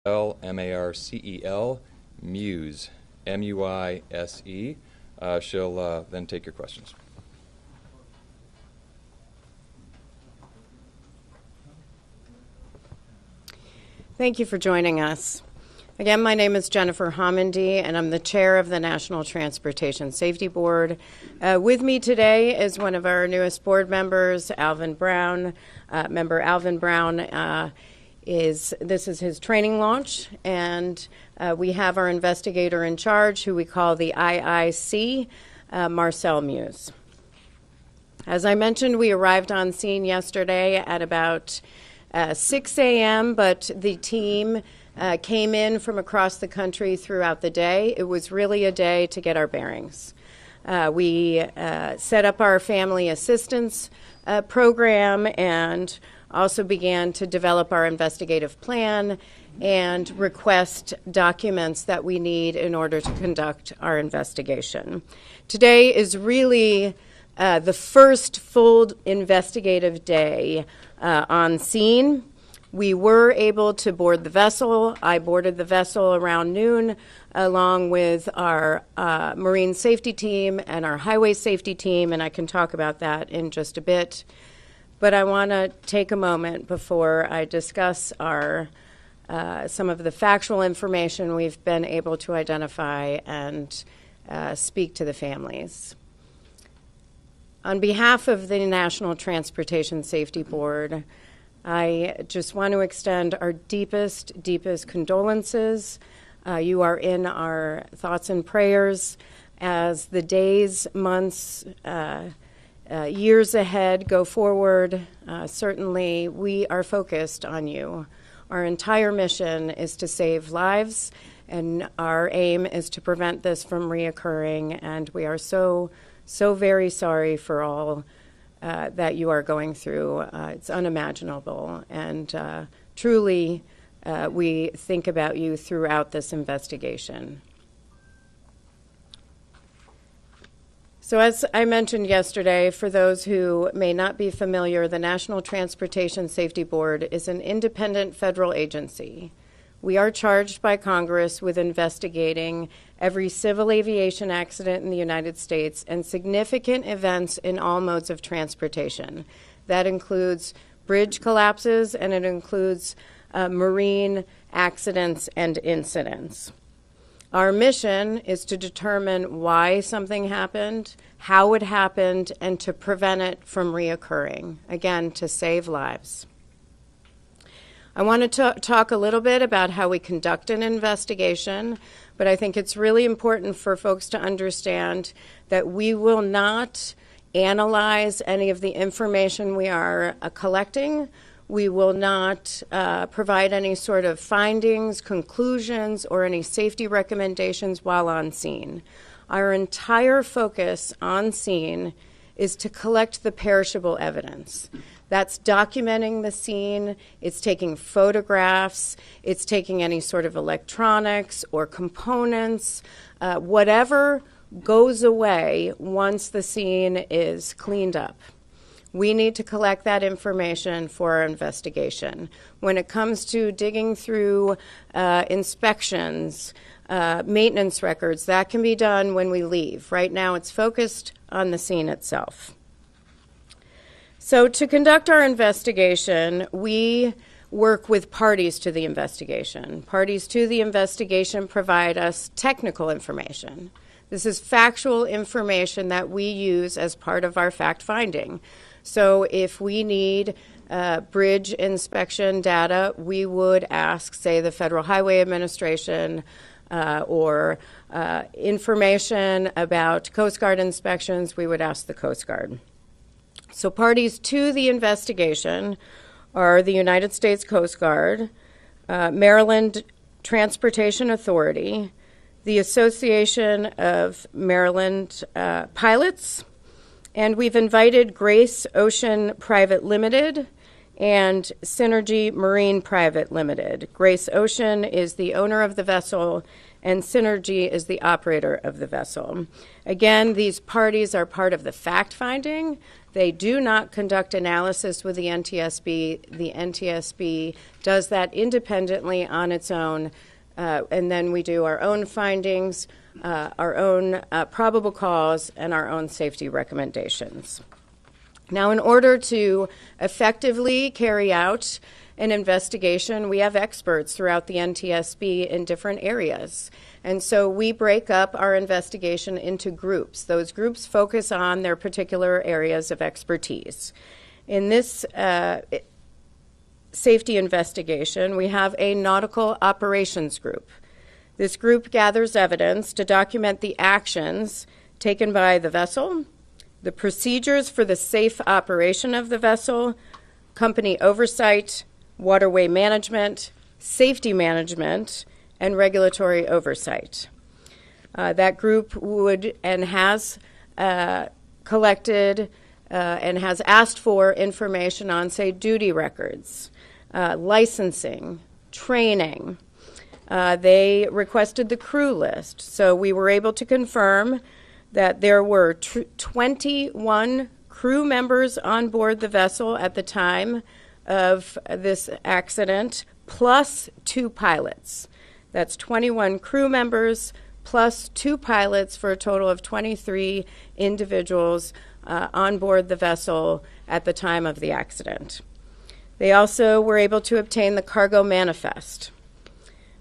Marcel, Muse, M-U-I-S-E. She'll then take your questions. Thank you for joining us. Again, my name is Jennifer Homendy, and I'm the chair of the National Transportation Safety Board. With me today is one of our newest board members, Alvin Brown. Member Alvin Brown this is his training launch, and we have our investigator in charge, who we call the IIC, Marcel Muse. As I mentioned, we arrived on scene yesterday at about 6 a.m., but the team came in from across the country throughout the day. It was really a day to get our bearings. We set up our family assistance program and also began to develop our investigative plan and request documents that we need in order to conduct our investigation. Today is really the first full investigative day on scene. We were able to board the vessel. I boarded the vessel around noon along with our marine safety team and our highway safety team, and I can talk about that in just a bit. But I want to take a moment before I discuss our some of the factual information we've been able to identify and speak to the families. On behalf of the National Transportation Safety Board, I just want to extend our deepest condolences. You are in our thoughts and prayers as the days, months, years ahead go forward. Certainly, we are focused on you. Our entire mission is to save lives, and our aim is to prevent this from reoccurring, and we are so very sorry for all that you are going through. It's unimaginable, and truly we think about you throughout this investigation. So as I mentioned yesterday, for those who may not be familiar, the National Transportation Safety Board is an independent federal agency. We are charged by Congress with investigating every civil aviation accident in the United States and significant events in all modes of transportation. That includes bridge collapses, and it includes marine accidents and incidents. Our mission is to determine why something happened, how it happened, and to prevent it from reoccurring, again, to save lives. I want to talk a little bit about how we conduct an investigation, but I think it's really important for folks to understand that we will not analyze any of the information we are collecting. We will not provide any sort of findings, conclusions, or any safety recommendations while on scene. Our entire focus on scene is to collect the perishable evidence. That's documenting the scene, it's taking photographs, it's taking any sort of electronics or components, whatever goes away once the scene is cleaned up. We need to collect that information for our investigation. When it comes to digging through inspections, maintenance records, that can be done when we leave. Right now it's focused on the scene itself. So to conduct our investigation, we work with parties to the investigation. Parties to the investigation provide us technical information. This is factual information that we use as part of our fact-finding. So if we need bridge inspection data, we would ask, say, the Federal Highway Administration or information about Coast Guard inspections, we would ask the Coast Guard. So parties to the investigation are the United States Coast Guard, Maryland Transportation Authority, the Association of Maryland Pilots, and we've invited Grace Ocean Private Limited and Synergy Marine Private Limited. Grace Ocean is the owner of the vessel, and Synergy is the operator of the vessel. Again, these parties are part of the fact-finding. They do not conduct analysis with the NTSB. The NTSB does that independently on its own, and then we do our own findings, our own probable cause, and our own safety recommendations. Now, in order to effectively carry out an investigation, we have experts throughout the NTSB in different areas. And so we break up our investigation into groups. Those groups focus on their particular areas of expertise. In this safety investigation, we have a nautical operations group. This group gathers evidence to document the actions taken by the vessel, the procedures for the safe operation of the vessel, company oversight, waterway management, safety management, and regulatory oversight. That group would and has collected and has asked for information on, say, duty records, licensing, training. They requested the crew list. So we were able to confirm that there were 21 crew members on board the vessel at the time of this accident, plus 2 pilots. That's 21 crew members plus 2 pilots for a total of 23 individuals on board the vessel at the time of the accident. They also were able to obtain the cargo manifest.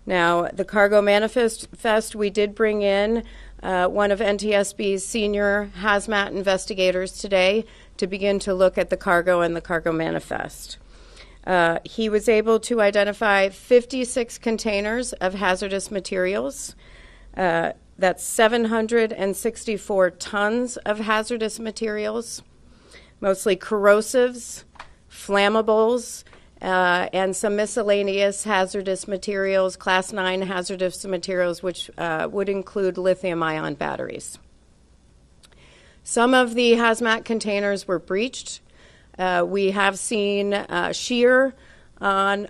Now, the cargo manifest, we did bring in one of NTSB's senior hazmat investigators today to begin to look at the cargo and the cargo manifest. He was able to identify 56 containers of hazardous materials. That's 764 tons of hazardous materials, mostly corrosives, flammables, and some miscellaneous hazardous materials, Class 9 hazardous materials, which would include lithium-ion batteries. Some of the hazmat containers were breached. We have seen sheen on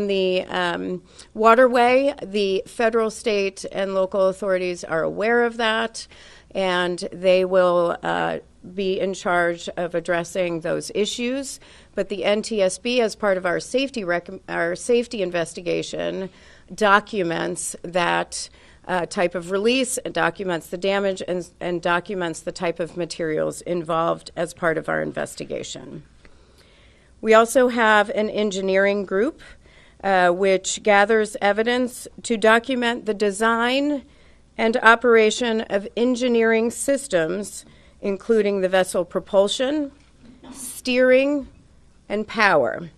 the waterway. The federal, state, and local authorities are aware of that, and they will be in charge of addressing those issues. But the NTSB, as part of our safety investigation, documents that type of release, documents the damage, and documents the type of materials involved as part of our investigation. We also have an engineering group which gathers evidence to document the design and operation of engineering systems, including the vessel propulsion, steering, and power.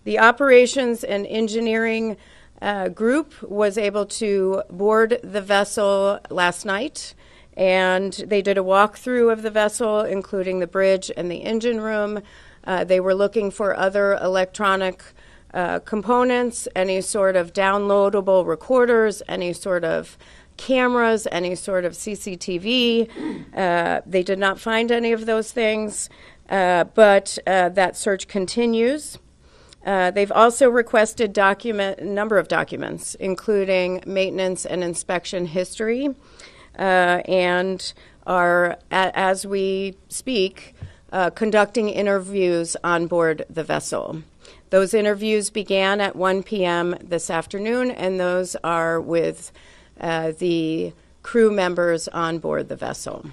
The operations and engineering group was able to board the vessel last night, and they did a walkthrough of the vessel, including the bridge and the engine room. They were looking for other electronic components, any sort of downloadable recorders, any sort of cameras, any sort of CCTV. They did not find any of those things, but that search continues. They've also requested a number of documents, including maintenance and inspection history, and are, as we speak, conducting interviews on board the vessel. Those interviews began at 1 p.m. this afternoon, and those are with the crew members on board the vessel.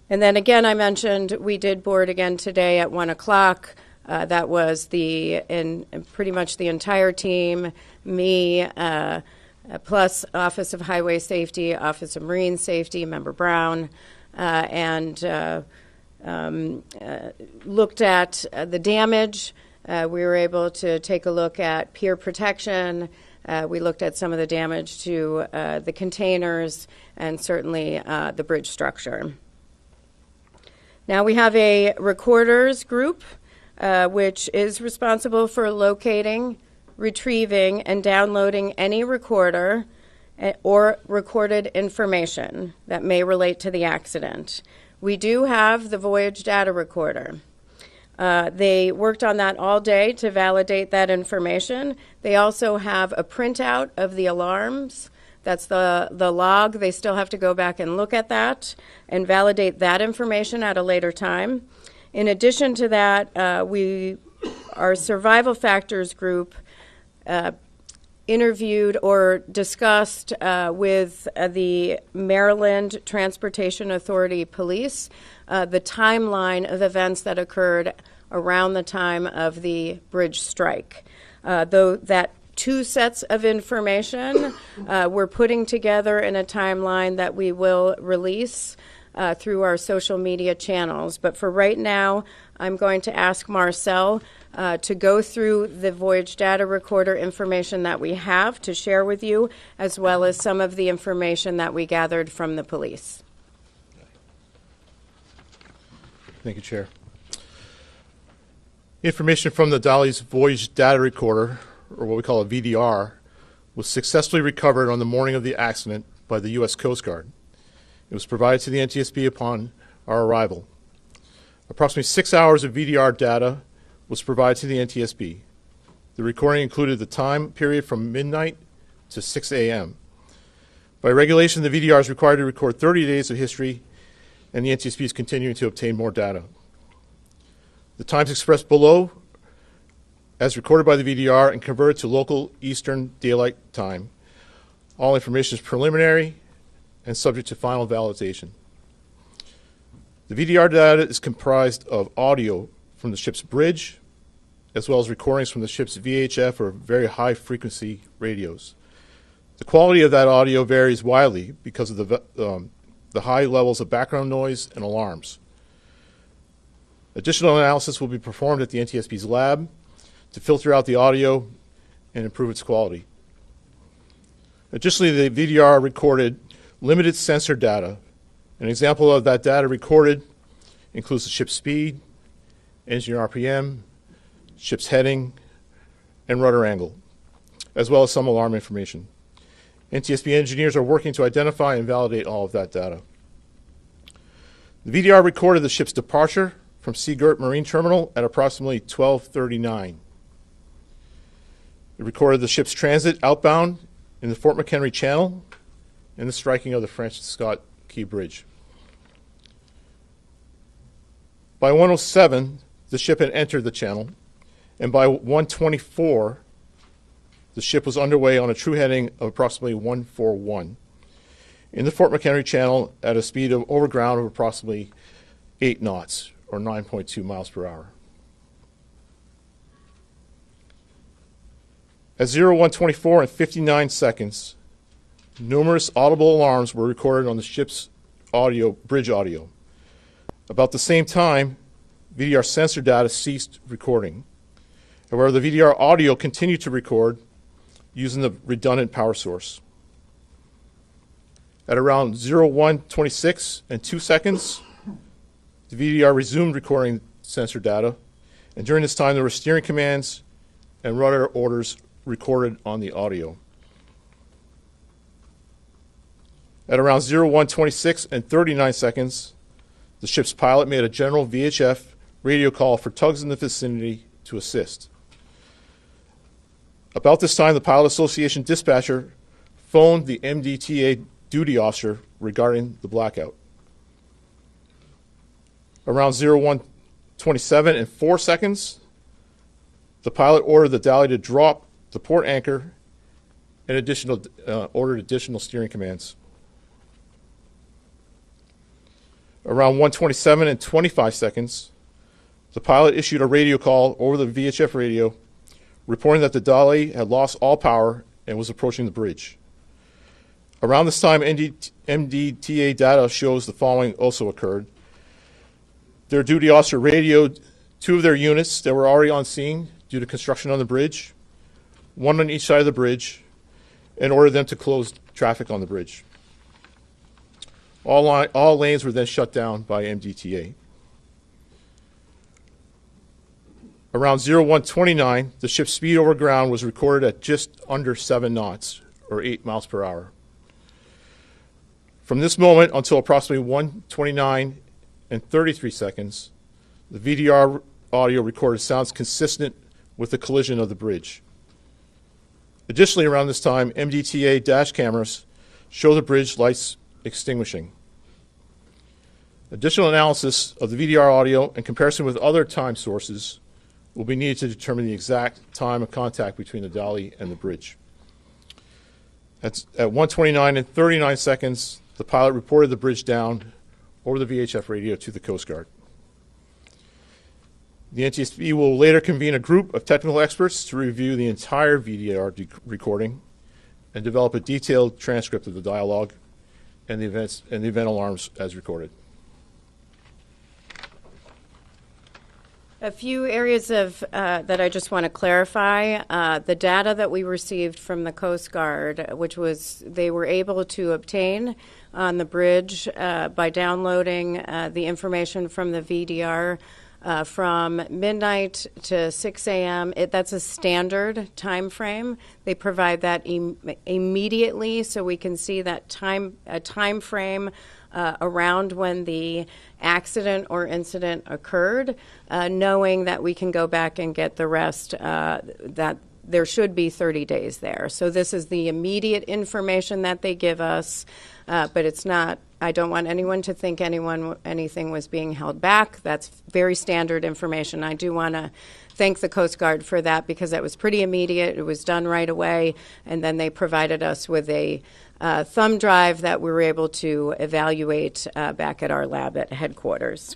And then again, I mentioned we did board again today at 1 o'clock. That was pretty much the entire team, me, plus Office of Highway Safety, Office of Marine Safety, Member Brown, and looked at the damage. We were able to take a look at pier protection. We looked at some of the damage to the containers and certainly the bridge structure. Now we have a recorders group, which is responsible for locating, retrieving, and downloading any recorder or recorded information that may relate to the accident. We do have the Voyage data recorder. They worked on that all day to validate that information. They also have a printout of the alarms. That's the log. They still have to go back and look at that and validate that information at a later time. In addition to that, our survival factors group interviewed or discussed with the Maryland Transportation Authority Police the timeline of events that occurred around the time of the bridge strike. Though that two sets of information we're putting together in a timeline that we will release through our social media channels. But for right now, I'm going to ask Marcel to go through the Voyage data recorder information that we have to share with you, as well as some of the information that we gathered from the police. Thank you, Chair. Information from the Dolly's Voyage data recorder, or what we call a VDR, was successfully recovered on the morning of the accident by the U.S. Coast Guard. It was provided to the NTSB upon our arrival. Approximately 6 hours of VDR data was provided to the NTSB. The recording included the time period from midnight to 6 a.m. By regulation, the VDR is required to record 30 days of history, and the NTSB is continuing to obtain more data. The times expressed below, as recorded by the VDR and converted to local Eastern Daylight Time. All information is preliminary and subject to final validation. The VDR data is comprised of audio from the ship's bridge, as well as recordings from the ship's VHF or very high frequency radios. The quality of that audio varies widely because of the high levels of background noise and alarms. Additional analysis will be performed at the NTSB's lab to filter out the audio and improve its quality. Additionally, the VDR recorded limited sensor data. An example of that data recorded includes the ship's speed, engine RPM, ship's heading, and rudder angle, as well as some alarm information. NTSB engineers are working to identify and validate all of that data. The VDR recorded the ship's departure from Seagirt Marine Terminal at approximately 12:39. It recorded the ship's transit outbound in the Fort McHenry Channel and the striking of the Francis Scott Key Bridge. By 1:07, the ship had entered the channel, and by 1:24, the ship was underway on a true heading of approximately 141 in the Fort McHenry Channel at a speed of over ground of approximately 8 knots, or 9.2 miles per hour. At 01:24 and 59 seconds, numerous audible alarms were recorded on the ship's bridge audio. About the same time, VDR sensor data ceased recording. However, the VDR audio continued to record using the redundant power source. At around 01:26 and 2 seconds, the VDR resumed recording sensor data, and during this time there were steering commands and rudder orders recorded on the audio. At around 01:26 and 39 seconds, the ship's pilot made a general VHF radio call for tugs in the vicinity to assist. About this time, the Pilot Association dispatcher phoned the MDTA duty officer regarding the blackout. Around 01:27 and 4 seconds, the pilot ordered the Dally to drop the port anchor and ordered additional steering commands. Around 1:27 and 25 seconds, the pilot issued a radio call over the VHF radio, reporting that the Dally had lost all power and was approaching the bridge. Around this time, MDTA data shows the following also occurred. Their duty officer radioed 2 of their units that were already on scene due to construction on the bridge, 1 on each side of the bridge, and ordered them to close traffic on the bridge. All lanes were then shut down by MDTA. Around 01:29, the ship's speed over ground was recorded at just under 7 knots, or 8 miles per hour. From this moment until approximately 1:29 and 33 seconds, the VDR audio recorded sounds consistent with the collision of the bridge. Additionally, around this time, MDTA dash cameras show the bridge lights extinguishing. Additional analysis of the VDR audio and comparison with other time sources will be needed to determine the exact time of contact between the dolly and the bridge. At 1:29 and 39 seconds, the pilot reported the bridge down over the VHF radio to the Coast Guard. The NTSB will later convene a group of technical experts to review the entire VDR recording and develop a detailed transcript of the dialogue and the events and the event alarms as recorded. A few areas of that I just want to clarify. The data that we received from the Coast Guard, which was they were able to obtain on the bridge by downloading the information from the VDR from midnight to 6 a.m. That's a standard time frame. They provide that immediately, so we can see that time frame around when the accident or incident occurred, knowing that we can go back and get the rest, that there should be 30 days there. So this is the immediate information that they give us, but it's not, I don't want anyone to think anything was being held back. That's very standard information. I do want to thank the Coast Guard for that because that was pretty immediate. It was done right away, and then they provided us with a thumb drive that we were able to evaluate back at our lab at headquarters.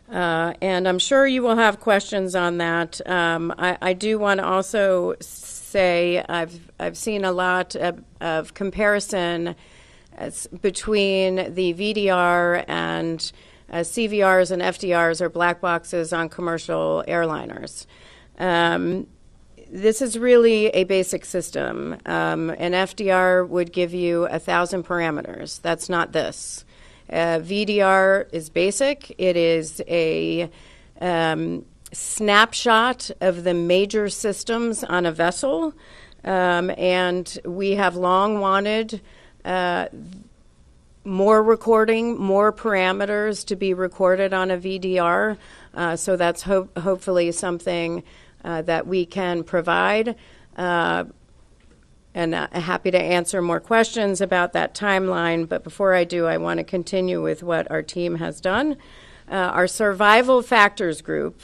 And I'm sure you will have questions on that. I do want to also say I've seen a lot of comparison between the VDR and CVRs and FDRs, or black boxes on commercial airliners. This is really a basic system. An FDR would give you 1,000 parameters. That's not this. VDR is basic. It is a snapshot of the major systems on a vessel, and we have long wanted more recording, more parameters to be recorded on a VDR, so that's hopefully something that we can provide. And happy to answer more questions about that timeline. But before I do, I want to continue with what our team has done. Our survival factors group,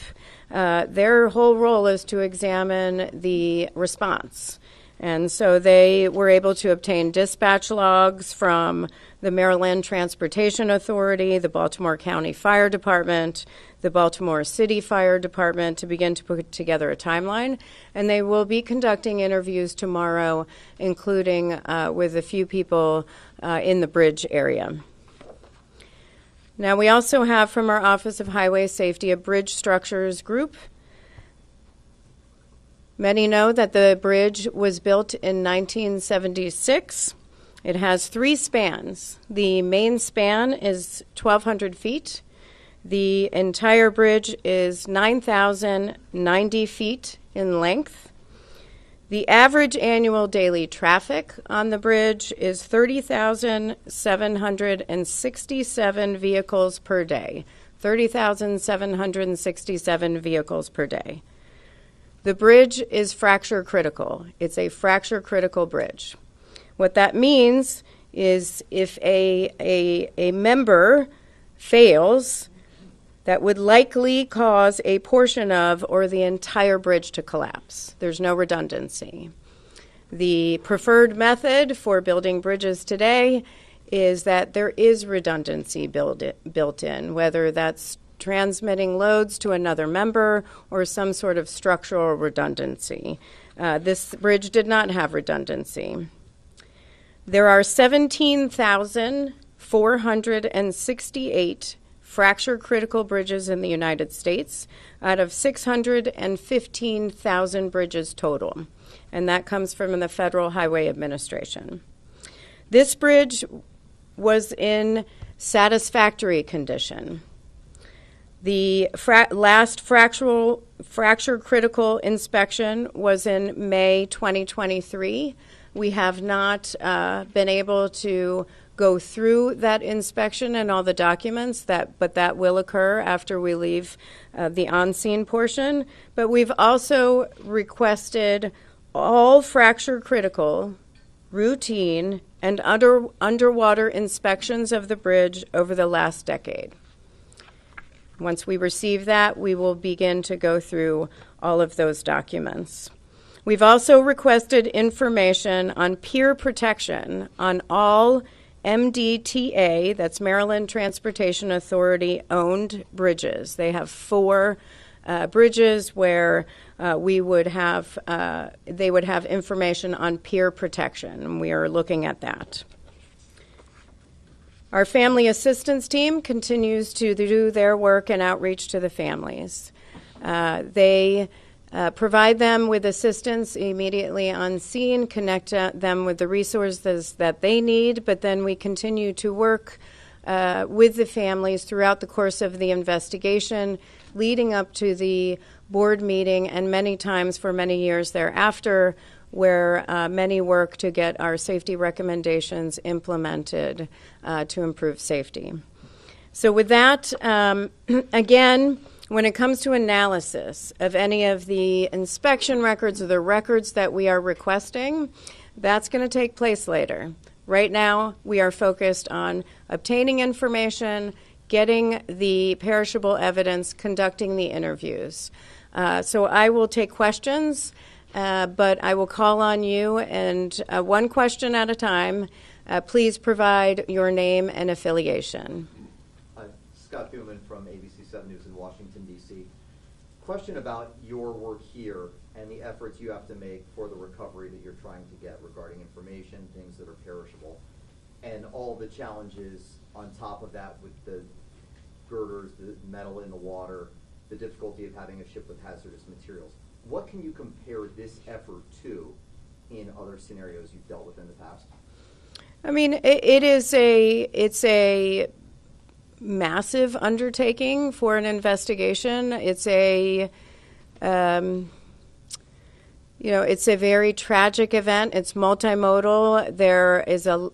their whole role is to examine the response. And so they were able to obtain dispatch logs from the Maryland Transportation Authority, the Baltimore County Fire Department, the Baltimore City Fire Department to begin to put together a timeline. And they will be conducting interviews tomorrow, including with a few people in the bridge area. Now, we also have from our Office of Highway Safety a bridge structures group. Many know that the bridge was built in 1976. It has 3 spans. The main span is 1,200 feet. The entire bridge is 9,090 feet in length. The average annual daily traffic on the bridge is 30,767 vehicles per day. 30,767 vehicles per day. The bridge is fracture critical. It's a fracture critical bridge. What that means is if a member fails, that would likely cause a portion of or the entire bridge to collapse. There's no redundancy. The preferred method for building bridges today is that there is redundancy built in, whether that's transmitting loads to another member or some sort of structural redundancy. This bridge did not have redundancy. There are 17,468 fracture critical bridges in the United States out of 615,000 bridges total, and that comes from the Federal Highway Administration. This bridge was in satisfactory condition. The last fracture critical inspection was in May 2023. We have not been able to go through that inspection and all the documents, but that will occur after we leave the on-scene portion. But we've also requested all fracture critical, routine, and underwater inspections of the bridge over the last decade. Once we receive that, we will begin to go through all of those documents. We've also requested information on peer protection on all MDTA, that's Maryland Transportation Authority, owned bridges. They have 4 bridges where they would have information on peer protection, and we are looking at that. Our family assistance team continues to do their work and outreach to the families. They provide them with assistance immediately on scene, connect them with the resources that they need, but then we continue to work with the families throughout the course of the investigation, leading up to the board meeting, and many times for many years thereafter, where many work to get our safety recommendations implemented to improve safety. So with that, again, when it comes to analysis of any of the inspection records or the records that we are requesting, that's going to take place later. Right now, we are focused on obtaining information, getting the perishable evidence, conducting the interviews. So I will take questions, but I will call on you, and one question at a time. Please provide your name and affiliation. Scott Thuman from ABC7 News in Washington, D.C. Question about your work here and the efforts you have to make for the recovery that you're trying to get regarding information, things that are perishable, and all the challenges on top of that with the girders, the metal in the water, the difficulty of having a ship with hazardous materials. What can you compare this effort to in other scenarios you've dealt with in the past? I mean, it's a massive undertaking for an investigation. It's it's a very tragic event. It's multimodal. There is a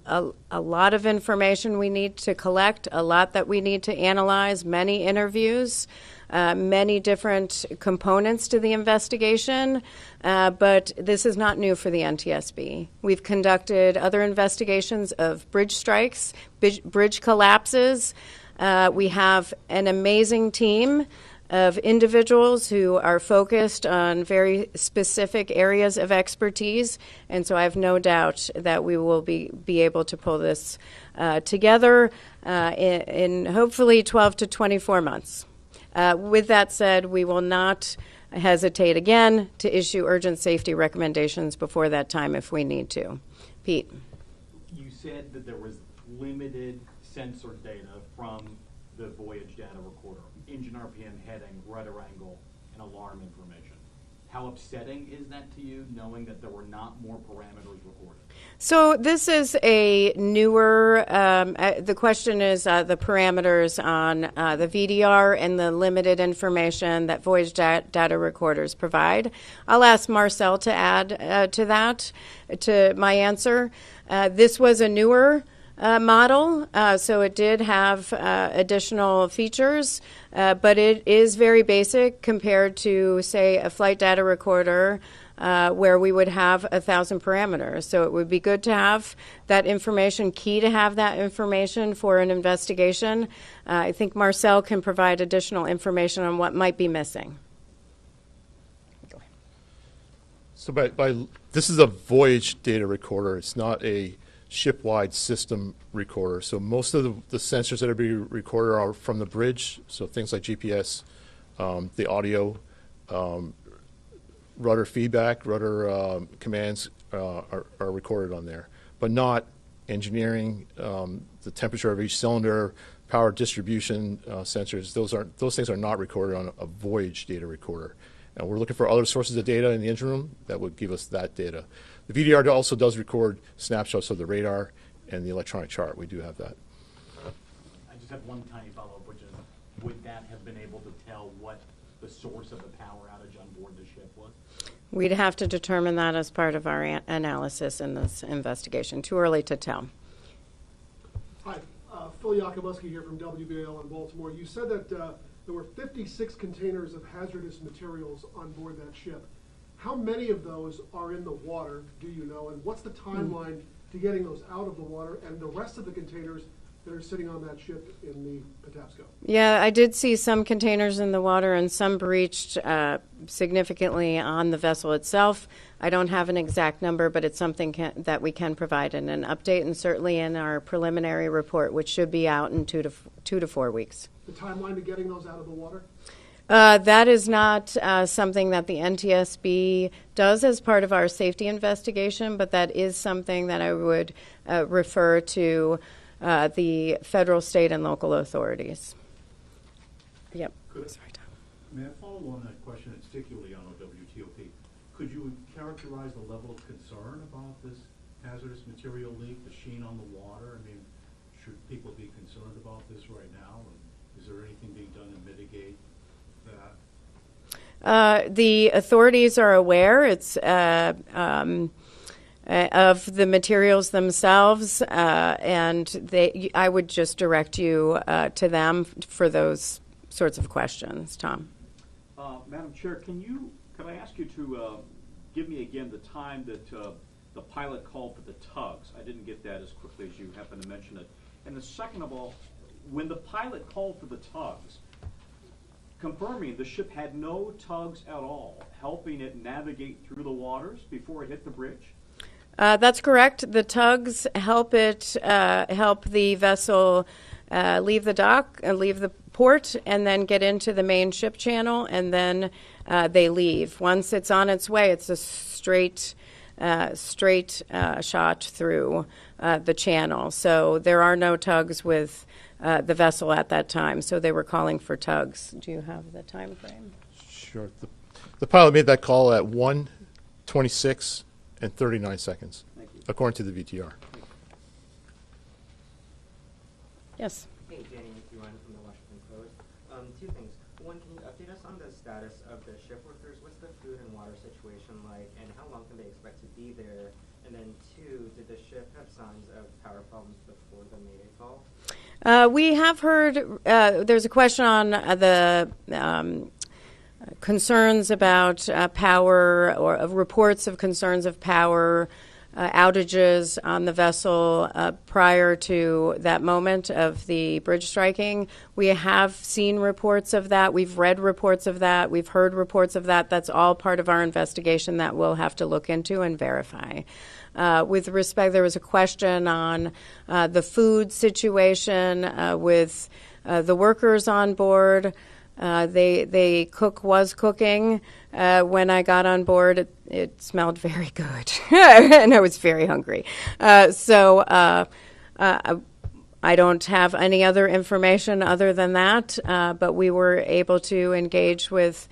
lot of information we need to collect, a lot that we need to analyze, many interviews, many different components to the investigation. But this is not new for the NTSB. We've conducted other investigations of bridge strikes, bridge collapses. We have an amazing team of individuals who are focused on very specific areas of expertise, and so I have no doubt that we will be able to pull this together in hopefully 12 to 24 months. With that said, we will not hesitate again to issue urgent safety recommendations before that time if we need to. Pete. You said that there was limited sensor data from the Voyage data recorder, engine RPM, heading, rudder angle, and alarm information. How upsetting is that to you, knowing that there were not more parameters recorded? So this is a newer, the question is the parameters on the VDR and the limited information that Voyage data recorders provide. I'll ask Marcel to add to that, to my answer. This was a newer model, so it did have additional features, but it is very basic compared to, say, a flight data recorder where we would have 1,000 parameters. So it would be good to have that information, key to have that information for an investigation. I think Marcel can provide additional information on what might be missing. Go ahead. So this is a Voyage data recorder. It's not a ship-wide system recorder. So most of the sensors that are being recorded are from the bridge, so things like GPS, the audio, rudder feedback, rudder commands are recorded on there, but not engineering, the temperature of each cylinder, power distribution sensors. Those things are not recorded on a Voyage data recorder. And we're looking for other sources of data in the engine room that would give us that data. The VDR also does record snapshots of the radar and the electronic chart. We do have that. I just have one tiny follow-up, which is, would that have been able to tell what the source of the power outage on board the ship was? We'd have to determine that as part of our analysis in this investigation. Too early to tell. Phil Yakubuski here from WBAL in Baltimore. You said that there were 56 containers of hazardous materials on board that ship. How many of those are in the water, do you know? And what's the timeline to getting those out of the water and the rest of the containers that are sitting on that ship in the Patapsco? Yeah, I did see some containers in the water and some breached significantly on the vessel itself. I don't have an exact number, but it's something that we can provide in an update, and certainly in our preliminary report, which should be out in 2 to 4 weeks. The timeline to getting those out of the water? That is not something that the NTSB does as part of our safety investigation, but that is something that I would refer to the federal, state, and local authorities. Yep. Sorry, Tom. May I follow on that question, and particularly on OWTOP? Could you characterize the level of concern about this hazardous material leak, the sheen on the water? I mean, should people be concerned about this right now? And is there anything being done to mitigate that? The authorities are aware. It's of the materials themselves, and I would just direct you to them for those sorts of questions. Tom. Madam Chair, could I ask you to give me again the time that the pilot called for the tugs? I didn't get that as quickly as you happened to mention it. And the second of all, when the pilot called for the tugs, confirming the ship had no tugs at all, helping it navigate through the waters before it hit the bridge? That's correct. The tugs help the vessel leave the dock, leave the port, and then get into the main ship channel, and then they leave. Once it's on its way, it's a straight shot through the channel. So there are no tugs with the vessel at that time. So they were calling for tugs. Do you have the time frame? Sure. The pilot made that call at 1:26 and 39 seconds, according to the VTR. Yes. Hey, Jenny, Yuan from the Washington Post. Two things. One, can you update us on the status of the ship workers? What's the food and water situation like, and how long can they expect to be there? And then two, did the ship have signs of power problems before the Mayday call? We have heard, there's a question on the concerns about power, or reports of concerns of power outages on the vessel prior to that moment of the bridge striking. We have seen reports of that. We've read reports of that. We've heard reports of that. That's all part of our investigation that we'll have to look into and verify. With respect, there was a question on the food situation with the workers on board. The cook was cooking. When I got on board, it smelled very good, and I was very hungry. So I don't have any other information other than that, but we were able to engage with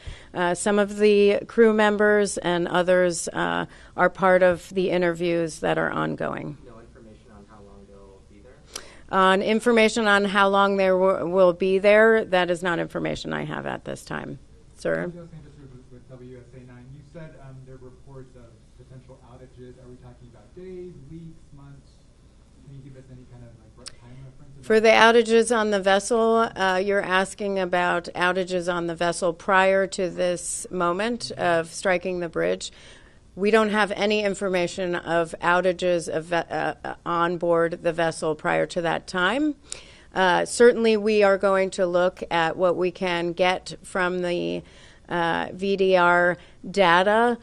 some of the crew members, and others are part of the interviews that are ongoing. No information on how long they'll be there? On information on how long they will be there, that is not information I have at this time. Sir? With WSA 9, you said there were reports of potential outages. Are we talking about days, weeks, months? Can you give us any kind of time reference? For the outages on the vessel, you're asking about outages on the vessel prior to this moment of striking the bridge. We don't have any information of outages on board the vessel prior to that time. Certainly, we are going to look at what we can get from the VDR data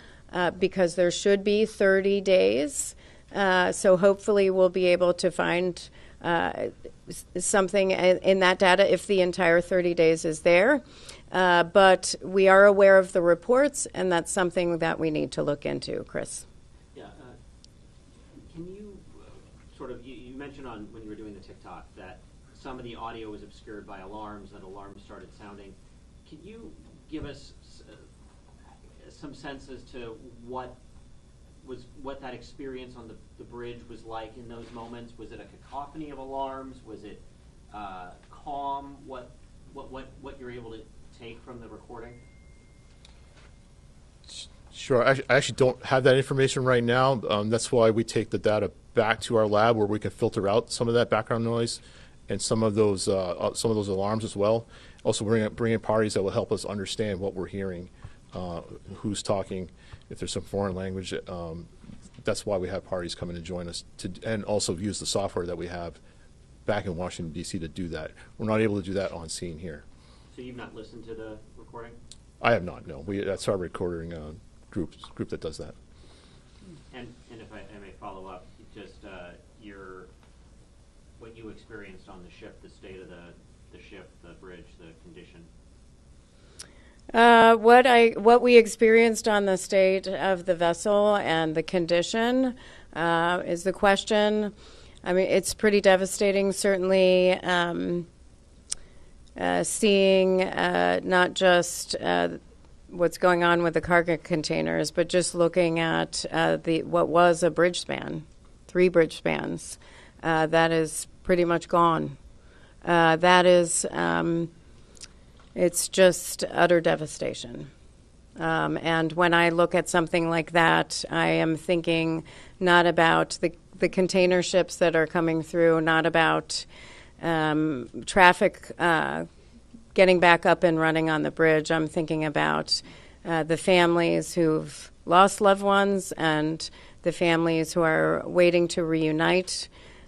because there should be 30 days. So hopefully we'll be able to find something in that data if the entire 30 days is there. But we are aware of the reports, and that's something that we need to look into. Chris? Yeah. Can you you mentioned when you were doing the TikTok that some of the audio was obscured by alarms, that alarms started sounding. Can you give us some sense as to what that experience on the bridge was like in those moments? Was it a cacophony of alarms? Was it calm? What you're able to take from the recording? Sure. I actually don't have that information right now. That's why we take the data back to our lab where we can filter out some of that background noise and some of those alarms as well. Also, bring in parties that will help us understand what we're hearing, who's talking, if there's some foreign language. That's why we have parties come in and join us, and also use the software that we have back in Washington, D.C. to do that. We're not able to do that on scene here. So you've not listened to the recording? I have not, no. That's our recording group that does that. And if I may follow up, just what you experienced on the ship, the state of the ship, the bridge, the condition. What we experienced on the state of the vessel and the condition is the question. I mean, it's pretty devastating, certainly, seeing not just what's going on with the cargo containers, but just looking at what was a bridge span, 3 bridge spans, that is pretty much gone. That is, it's just utter devastation. And when I look at something like that, I am thinking not about the container ships that are coming through, not about traffic getting back up and running on the bridge. I'm thinking about the families who've lost loved ones and the families who are waiting to reunite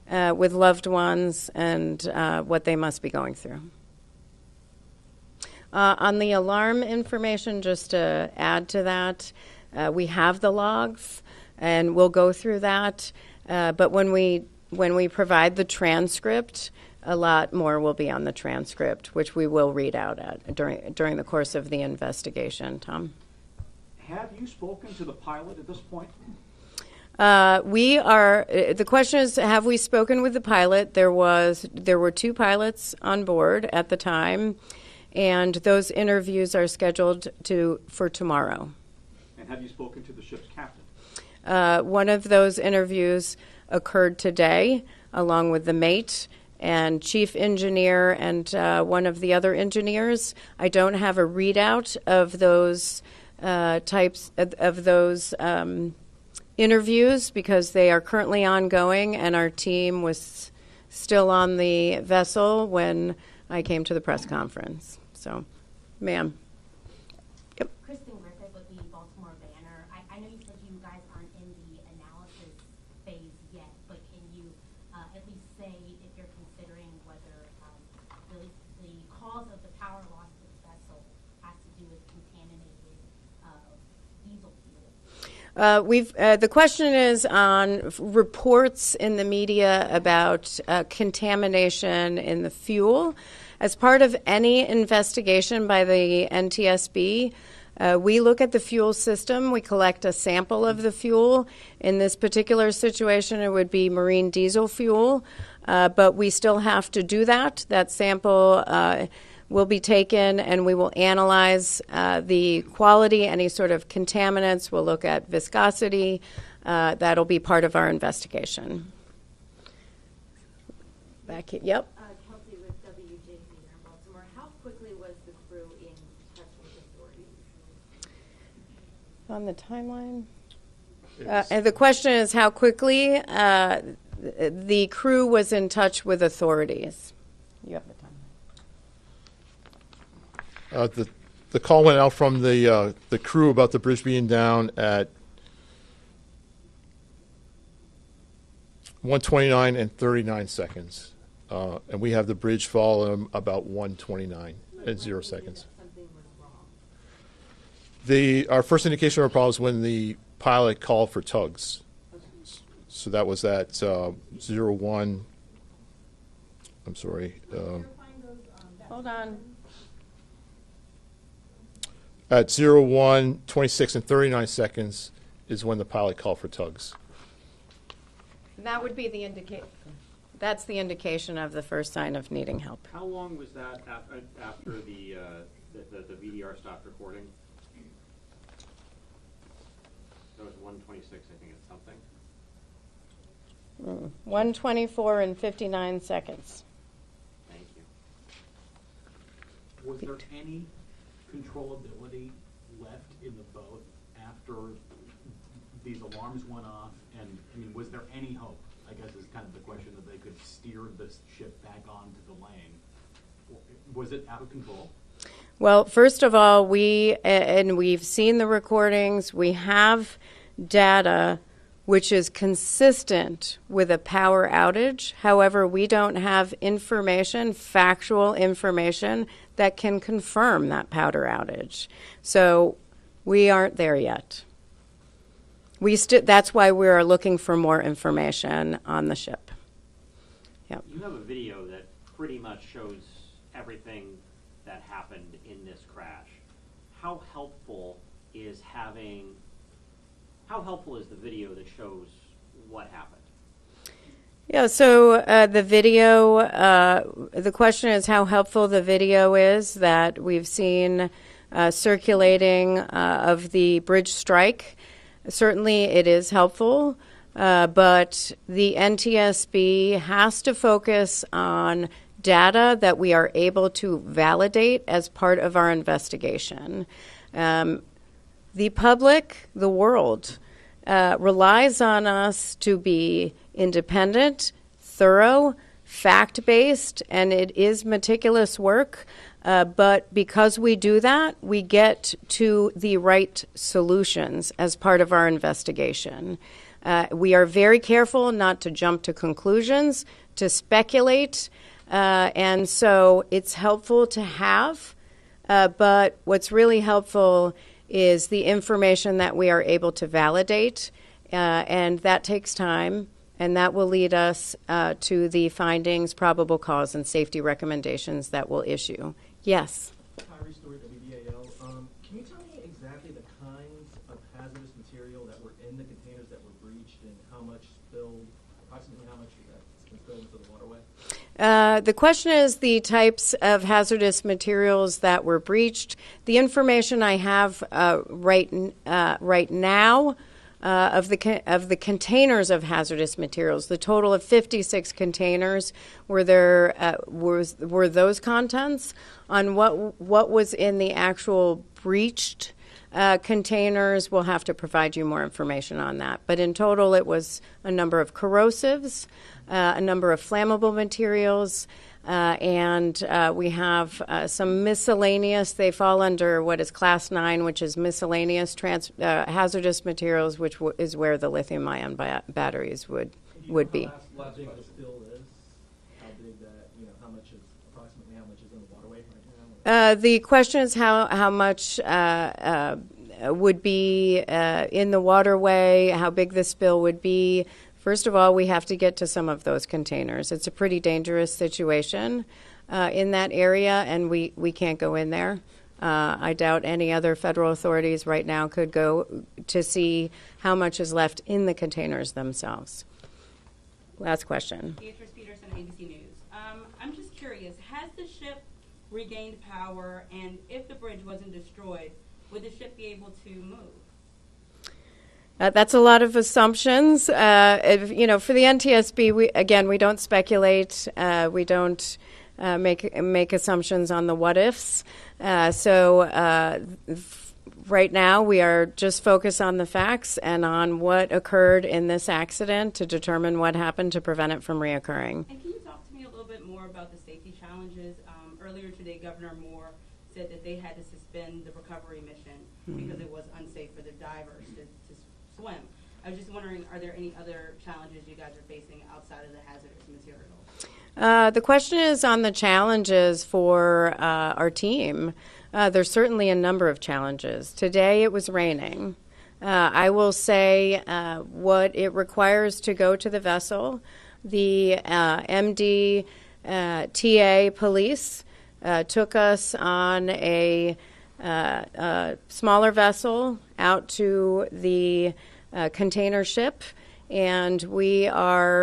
with loved ones and what they must be going through. On the alarm information, just to add to that, we have the logs, and we'll go through that. But when we provide the transcript, a lot more will be on the transcript, which we will read out during the course of the investigation. Tom? Have you spoken to the pilot at this point? The question is, have we spoken with the pilot? There were 2 pilots on board at the time, and those interviews are scheduled for tomorrow. And have you spoken to the ship's captain? One of those interviews occurred today, along with the mate and chief engineer and one of the other engineers. I don't have a readout of those types of those interviews because they are currently ongoing, and our team was still on the vessel when I came to the press conference. So, ma'am. Yep. Kristen Griffith with the Baltimore Banner. I know you said you guys aren't in the analysis phase yet, but can you at least say if you're considering whether the cause of the power loss of the vessel has to do with contaminated diesel fuel? The question is on reports in the media about contamination in the fuel. As part of any investigation by the NTSB, we look at the fuel system. We collect a sample of the fuel. In this particular situation, it would be marine diesel fuel, but we still have to do that. That sample will be taken, and we will analyze the quality, any sort of contaminants. We'll look at viscosity. That'll be part of our investigation. Back here. Yep. Kelsey with WJZ here in Baltimore. How quickly was the crew in touch with authorities? On the timeline? And the question is how quickly the crew was in touch with authorities. You have the timeline. The call went out from the crew about the bridge being down at 1:29 and 39 seconds. And we have the bridge fall about 1:29 and 0 seconds. Something was wrong. Our first indication of a problem was when the pilot called for tugs. So that was at 01. I'm sorry. Hold on. At 01, 26, and 39 seconds is when the pilot called for tugs. That would be the That's the indication of the first sign of needing help. How long was that after the VDR stopped recording? That was 1:26, I think it's something. 1:24 and 59 seconds. Thank you. Was there any controllability left in the boat after these alarms went off? And I mean, was there any hope I guess is kind of the question, that they could steer the ship back onto the lane. Was it out of control? Well, first of all, we've seen the recordings. We have data which is consistent with a power outage. However, we don't have factual information that can confirm that power outage. So we aren't there yet. That's why we are looking for more information on the ship. Yep. You have a video that pretty much shows everything that happened in this crash. How helpful is the video that shows what happened? Yeah, so the video, the question is how helpful the video is that we've seen circulating of the bridge strike. Certainly it is helpful, but the NTSB has to focus on data that we are able to validate as part of our investigation. The public, the world, relies on us to be independent, thorough, fact-based, and it is meticulous work. But because we do that, we get to the right solutions as part of our investigation. We are very careful not to jump to conclusions, to speculate, and so it's helpful to have. But what's really helpful is the information that we are able to validate, and that takes time, and that will lead us to the findings, probable cause, and safety recommendations that we'll issue. Yes? Tyree Stewart, WBAL. Can you tell me exactly the kinds of hazardous material that were in the containers that were breached, and approximately how much that's been spilled into the waterway? The question is the types of hazardous materials that were breached. The information I have right now of the containers of hazardous materials, the total of 56 containers, were those contents. On what was in the actual breached containers, we'll have to provide you more information on that. But in total, it was a number of corrosives, a number of flammable materials, and we have some miscellaneous. They fall under what is Class 9, which is miscellaneous hazardous materials, which is where the lithium-ion batteries would be. How big the spill is? How big that? Approximately how much is in the waterway right now? The question is how much would be in the waterway, how big the spill would be. First of all, we have to get to some of those containers. It's a pretty dangerous situation in that area, and we can't go in there. I doubt any other federal authorities right now could go to see how much is left in the containers themselves. Last question. Beatrice Peterson, ABC News. I'm just curious, has the ship regained power, and if the bridge wasn't destroyed, would the ship be able to move? That's a lot of assumptions. For the NTSB, we don't speculate. We don't make assumptions on the what ifs. Right now, we are just focused on the facts and on what occurred in this accident to determine what happened to prevent it from reoccurring. And can you talk to me a little bit more about the safety challenges? Earlier today, Governor Moore said that they had to suspend the recovery mission because it was unsafe for the divers to swim. I was just wondering, are there any other challenges you guys are facing outside of the hazardous materials? The question is on the challenges for our team. There's certainly a number of challenges. Today it was raining. I will say what it requires to go to the vessel. The MDTA police took us on a smaller vessel out to the container ship, and we are